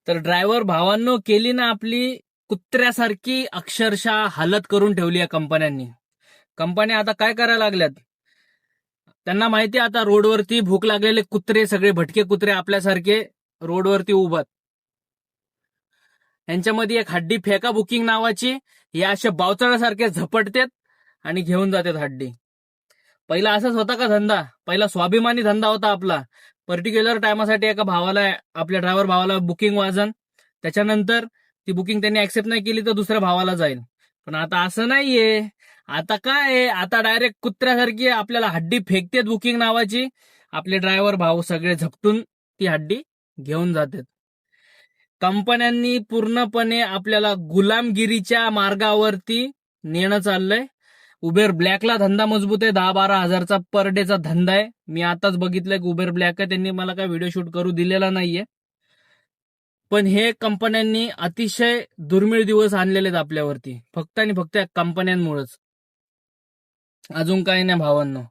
तर ड्रायव्हर भावांनो केली ना आपली कुत्र्यासारखी अक्षरशः हालत करून ठेवली आहे कंपन्यांनी. कंपन्या आता काय करायला लागल्यात, त्यांना माहिती आता रोडवरती भूक लागलेले कुत्रे, सगळे भटके कुत्रे आपल्यासारखे रोडवरती उभत. यांच्यामध्ये एक हड्डी फेका बुकिंग नावाची, हे अशा बावचळासारखे झपटतात आणि घेऊन जातात हड्डी. पहिला असाच होता का धंदा? पहिला स्वाभिमानी धंदा होता आपला. पर्टिक्युलर टायमासाठी एका भावाला, आपल्या ड्रायव्हर भावाला बुकिंग वाजन, त्याच्यानंतर ती बुकिंग त्यांनी ऍक्सेप्ट नाही केली तर दुसऱ्या भावाला जाईल. पण आता असं नाहीये. आता काय आहे, आता डायरेक्ट कुत्र्यासारखी आपल्याला हड्डी फेकतेत बुकिंग नावाची. आपले ड्रायव्हर भाऊ सगळे झपटून ती हड्डी घेऊन जातात. कंपन्यांनी पूर्णपणे आपल्याला गुलामगिरीच्या मार्गावरती नेणं चाललंय. उबेर ब्लॅकला धंदा मजबूत आहे, 10-12 हजारचा पर डेचा धंदा आहे. मी आताच बघितलंय की उबेर ब्लॅक आहे, त्यांनी मला काय व्हिडिओ शूट करू दिलेला नाहीये. पण हे कंपन्यांनी अतिशय दुर्मिळ दिवस आणलेले आहेत आपल्यावरती, फक्त आणि फक्त कंपन्यांमुळेच. अजून काही नाही भावांनो.